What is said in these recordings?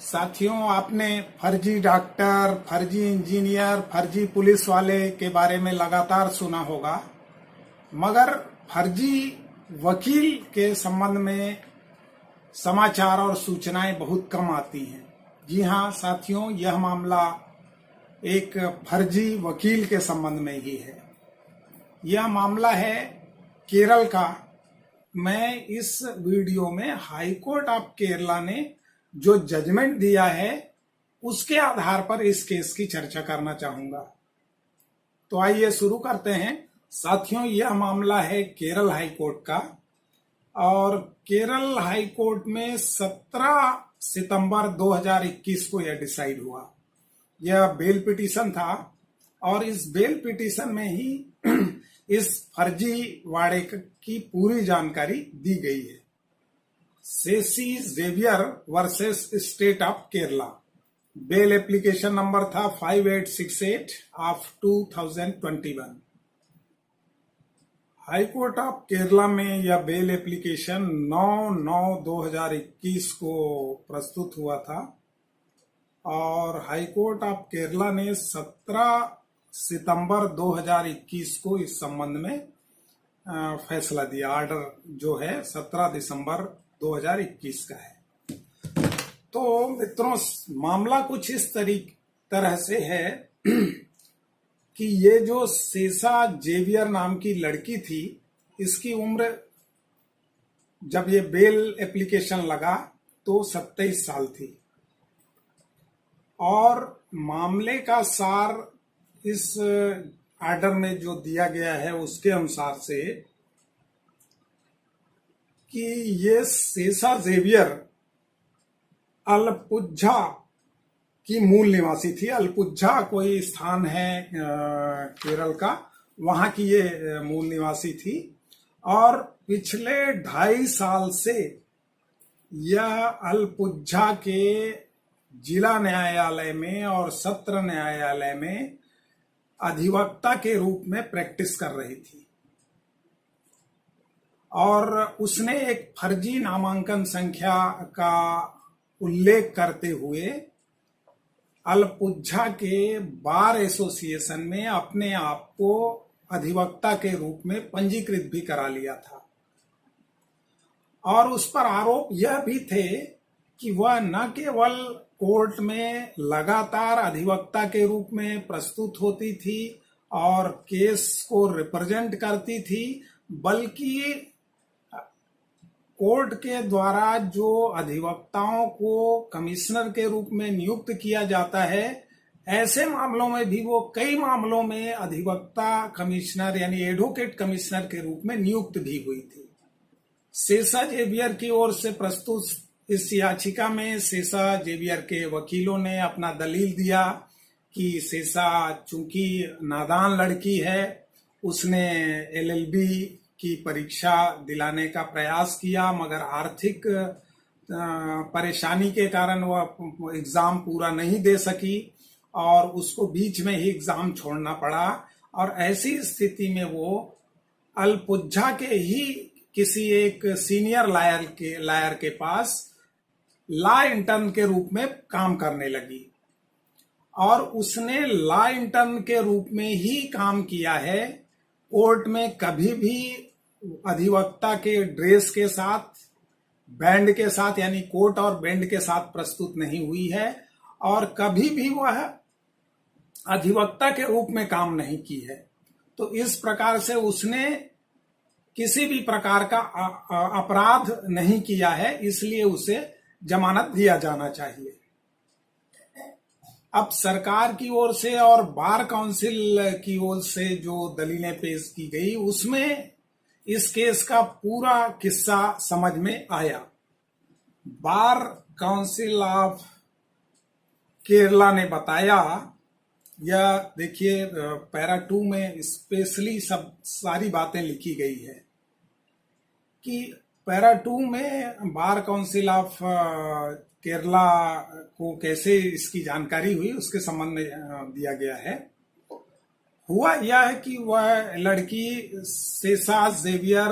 साथियों, आपने फर्जी डॉक्टर, फर्जी इंजीनियर, फर्जी पुलिस वाले के बारे में लगातार सुना होगा, मगर फर्जी वकील के संबंध में समाचार और सूचनाएं बहुत कम आती हैं। जी हां साथियों, यह मामला एक फर्जी वकील के संबंध में ही है। यह मामला है केरल का। मैं इस वीडियो में हाई कोर्ट ऑफ केरला ने जो जजमेंट दिया है उसके आधार पर इस केस की चर्चा करना चाहूंगा। तो आइए शुरू करते हैं। साथियों, यह मामला है केरल हाई कोर्ट का और केरल हाई कोर्ट में 17 सितंबर 2021 को यह डिसाइड हुआ। यह बेल पिटीशन था और इस बेल पिटीशन में ही इस फर्जी वाड़े की पूरी जानकारी दी गई है। Cecy Xavier versus state of Kerala. Bail application number था 5868 of 2021। High court of Kerala में यह बेल एप्लीकेशन 9/9/2021 को प्रस्तुत हुआ था और हाई कोर्ट ऑफ केरला ने 17 सितंबर 2021 को इस संबंध में फैसला दिया। ऑर्डर जो है 17 दिसंबर 2021 का है। तो मित्रों, मामला कुछ इस तरह से है कि ये जो सेसा जेवियर नाम की लड़की थी, इसकी उम्र जब ये बेल एप्लीकेशन लगा तो 27 साल थी और मामले का सार इस ऑर्डर में जो दिया गया है उसके अनुसार से कि ये सेसा जेवियर अलपुझा की मूल निवासी थी। अलपुझा कोई स्थान है केरल का, वहां की ये मूल निवासी थी और पिछले 2.5 साल से यह अलपुझा के जिला न्यायालय में और सत्र न्यायालय में अधिवक्ता के रूप में प्रैक्टिस कर रही थी और उसने एक फर्जी नामांकन संख्या का उल्लेख करते हुए अलपुझा के बार एसोसिएशन में अपने आप को अधिवक्ता के रूप में पंजीकृत भी करा लिया था और उस पर आरोप यह भी थे कि वह न केवल कोर्ट में लगातार अधिवक्ता के रूप में प्रस्तुत होती थी और केस को रिप्रेजेंट करती थी, बल्कि कोर्ट के द्वारा जो अधिवक्ताओं को कमिश्नर के रूप में नियुक्त किया जाता है, ऐसे मामलों में भी वो कई मामलों में अधिवक्ता कमिश्नर यानी एडवोकेट कमिश्नर के रूप में नियुक्त भी हुई थी। सेसा जेवियर की ओर से प्रस्तुत इस याचिका में सेसा जेवियर के वकीलों ने अपना दलील दिया कि सेसा चूंकि नादान लड़की है, उसने LLB की परीक्षा दिलाने का प्रयास किया, मगर आर्थिक परेशानी के कारण वह एग्जाम पूरा नहीं दे सकी और उसको बीच में ही एग्जाम छोड़ना पड़ा और ऐसी स्थिति में वो अलपुझा के ही किसी एक सीनियर लायर के पास लॉ इंटर्न के रूप में काम करने लगी और उसने लॉ इंटर्न के रूप में ही काम किया है। कोर्ट में कभी भी अधिवक्ता के ड्रेस के साथ, बैंड के साथ यानी कोट और बैंड के साथ प्रस्तुत नहीं हुई है और कभी भी वह अधिवक्ता के रूप में काम नहीं की है। तो इस प्रकार से उसने किसी भी प्रकार का अपराध नहीं किया है, इसलिए उसे जमानत दिया जाना चाहिए। अब सरकार की ओर से और बार काउंसिल की ओर से जो दलीलें पेश की गई, उसमें इस केस का पूरा किस्सा समझ में आया। बार काउंसिल ऑफ केरला ने बताया, यह देखिए पैरा 2 में स्पेशली सब सारी बातें लिखी गई है कि पैरा 2 में बार काउंसिल ऑफ केरला को कैसे इसकी जानकारी हुई उसके संबंध में दिया गया है। हुआ यह है कि वह लड़की सेसा जेवियर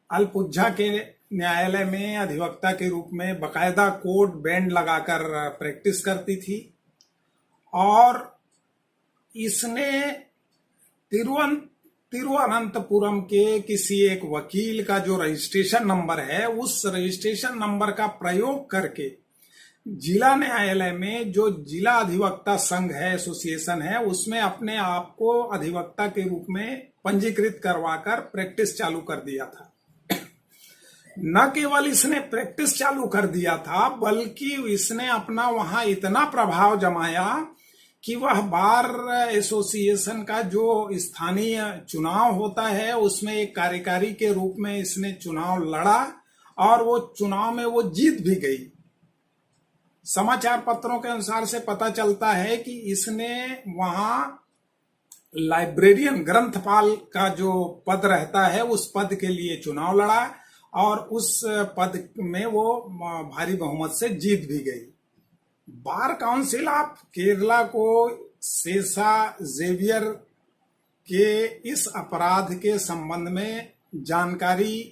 अलपुझा के न्यायालय में अधिवक्ता के रूप में बकायदा कोट बैंड लगाकर प्रैक्टिस करती थी और इसने तिरुवनंतपुरम के किसी एक वकील का जो रजिस्ट्रेशन नंबर है, उस रजिस्ट्रेशन नंबर का प्रयोग करके जिला न्यायालय में जो जिला अधिवक्ता संघ है, एसोसिएशन है, उसमें अपने आप को अधिवक्ता के रूप में पंजीकृत करवाकर प्रैक्टिस चालू कर दिया था। न केवल इसने प्रैक्टिस चालू कर दिया था, बल्कि इसने अपना वहां इतना प्रभाव जमाया कि वह बार एसोसिएशन का जो स्थानीय चुनाव होता है उसमें एक कार्यकारी के रूप में इसने चुनाव लड़ा और वो चुनाव में वो जीत भी गई। समाचार पत्रों के अनुसार से पता चलता है कि इसने वहां लाइब्रेरियन, ग्रंथपाल का जो पद रहता है, उस पद के लिए चुनाव लड़ा और उस पद में वो भारी बहुमत से जीत भी गई। बार काउंसिल ऑफ केरला को सेसा जेवियर के इस अपराध के संबंध में जानकारी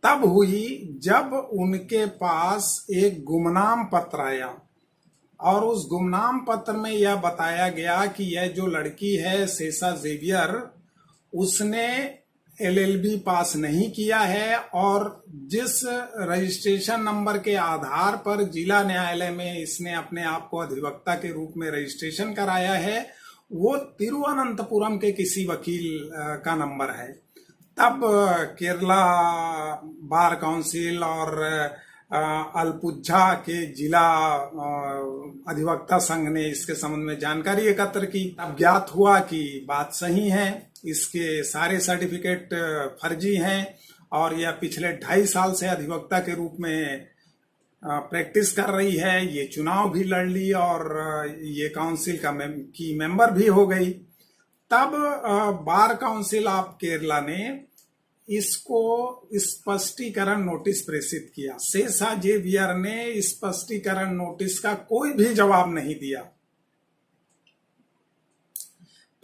तब हुई जब उनके पास एक गुमनाम पत्र आया और उस गुमनाम पत्र में यह बताया गया कि यह जो लड़की है सेसा जेवियर, उसने एलएलबी पास नहीं किया है और जिस रजिस्ट्रेशन नंबर के आधार पर जिला न्यायालय में इसने अपने आप को अधिवक्ता के रूप में रजिस्ट्रेशन कराया है, वो तिरुवनंतपुरम के किसी वकील का नंबर है। तब केरला बार काउंसिल और अलपुझा के जिला अधिवक्ता संघ ने इसके संबंध में जानकारी एकत्र की। अब ज्ञात हुआ कि बात सही है, इसके सारे सर्टिफिकेट फर्जी हैं और यह पिछले 2.5 साल से अधिवक्ता के रूप में प्रैक्टिस कर रही है। ये चुनाव भी लड़ ली और ये काउंसिल की मेंबर भी हो गई। तब बार काउंसिल ऑफ केरला ने इसको स्पष्टीकरण नोटिस प्रेषित किया। सेसा जेवियर ने स्पष्टीकरण नोटिस का कोई भी जवाब नहीं दिया।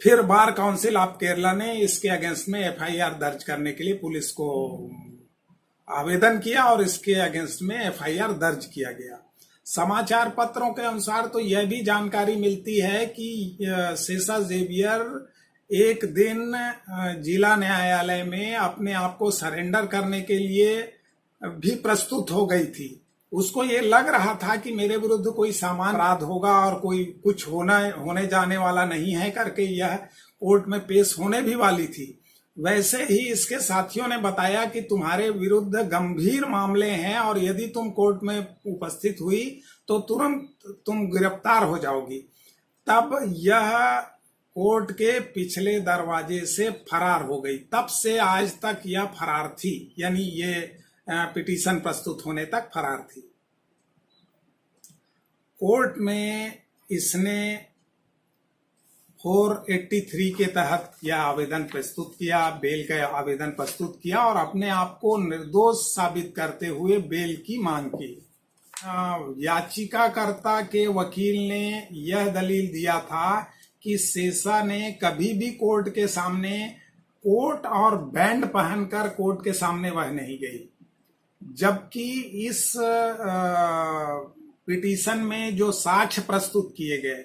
फिर बार काउंसिल ऑफ केरला ने इसके अगेंस्ट में एफआईआर दर्ज करने के लिए पुलिस को आवेदन किया और इसके अगेंस्ट में एफआईआर दर्ज किया गया। समाचार पत्रों के अनुसार तो यह भी जानकारी मिलती है कि सेसा जेवियर एक दिन जिला न्यायालय में अपने आप को सरेंडर करने के लिए भी प्रस्तुत हो गई थी। उसको ये लग रहा था कि मेरे विरुद्ध कोई सामान्य अपराध होगा और कोई कुछ होने जाने वाला नहीं है करके यह कोर्ट में पेश होने भी वाली थी। वैसे ही इसके साथियों ने बताया कि तुम्हारे विरुद्ध गंभीर मामले हैं और यदि तुम कोर्ट में उपस्थित हुई तो तुरंत तुम गिरफ्तार हो जाओगी। तब यह कोर्ट के पिछले दरवाजे से फरार हो गई। तब से आज तक यह फरार थी, यानी ये पिटीशन प्रस्तुत होने तक फरार थी। कोर्ट में इसने 483 के तहत यह आवेदन प्रस्तुत किया, बेल का आवेदन प्रस्तुत किया और अपने आप को निर्दोष साबित करते हुए बेल की मांग की। याचिकाकर्ता के वकील ने यह दलील दिया था कि सेसा ने कभी भी कोर्ट के सामने कोट और बैंड पहनकर कोर्ट के सामने वह नहीं गई, जबकि इस पिटीशन में जो साक्ष्य प्रस्तुत किए गए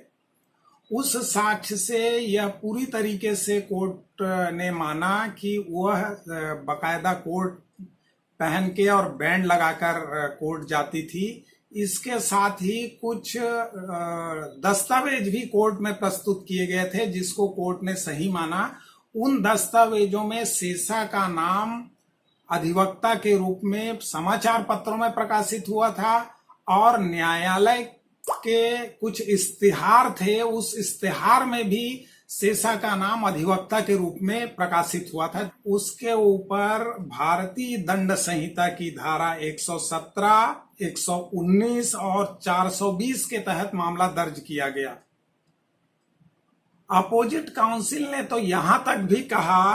उस साक्ष्य से यह पूरी तरीके से कोर्ट ने माना कि वह बकायदा कोट पहन के और बैंड लगाकर कोर्ट जाती थी। इसके साथ ही कुछ दस्तावेज भी कोर्ट में प्रस्तुत किए गए थे जिसको कोर्ट ने सही माना। उन दस्तावेजों में सेसा का नाम अधिवक्ता के रूप में समाचार पत्रों में प्रकाशित हुआ था और न्यायालय के कुछ इश्तिहार थे, उस इश्तिहार में भी सेसा का नाम अधिवक्ता के रूप में प्रकाशित हुआ था। उसके ऊपर भारतीय दंड संहिता की धारा 117, 119 और 420 के तहत मामला दर्ज किया गया। अपोजिट काउंसिल ने तो यहां तक भी कहा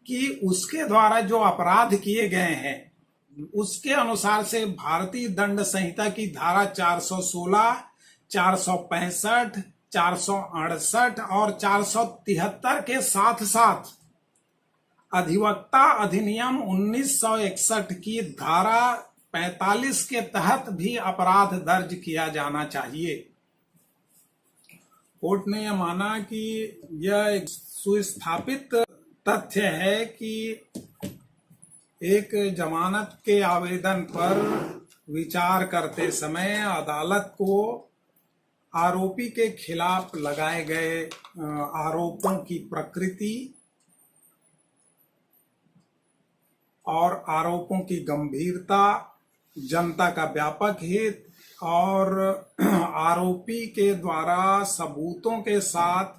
कि उसके द्वारा जो अपराध किए गए हैं उसके अनुसार से भारतीय दंड संहिता की धारा 416, 465, 468 और 473 के साथ साथ अधिवक्ता अधिनियम 1961 की धारा 45 के तहत भी अपराध दर्ज किया जाना चाहिए। कोर्ट ने यह माना कि यह एक सुस्थापित तथ्य है कि एक जमानत के आवेदन पर विचार करते समय अदालत को आरोपी के खिलाफ लगाए गए आरोपों की प्रकृति और आरोपों की गंभीरता, जनता का व्यापक हित और आरोपी के द्वारा सबूतों के साथ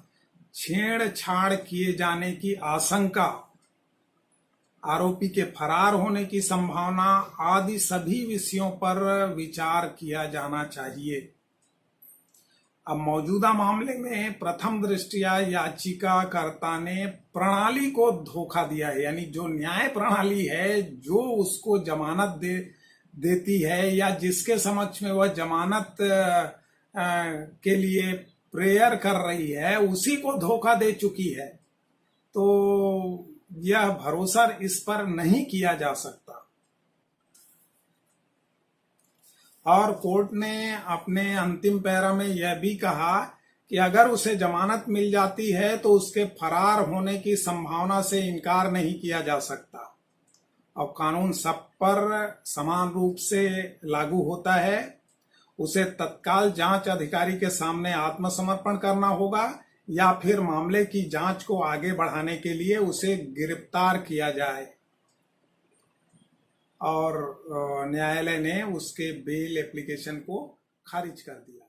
छेड़छाड़ किए जाने की आशंका, आरोपी के फरार होने की संभावना आदि सभी विषयों पर विचार किया जाना चाहिए। अब मौजूदा मामले में प्रथम दृष्टया याचिकाकर्ता ने प्रणाली को धोखा दिया है, यानी जो न्याय प्रणाली है जो उसको जमानत देती है या जिसके समक्ष में वह जमानत के लिए प्रेयर कर रही है उसी को धोखा दे चुकी है। तो यह भरोसा इस पर नहीं किया जा सकता। और कोर्ट ने अपने अंतिम पैरा में यह भी कहा कि अगर उसे जमानत मिल जाती है तो उसके फरार होने की संभावना से इनकार नहीं किया जा सकता और कानून सब पर समान रूप से लागू होता है। उसे तत्काल जांच अधिकारी के सामने आत्मसमर्पण करना होगा या फिर मामले की जांच को आगे बढ़ाने के लिए उसे गिरफ्तार किया जाए। और न्यायालय ने उसके बेल एप्लीकेशन को खारिज कर दिया।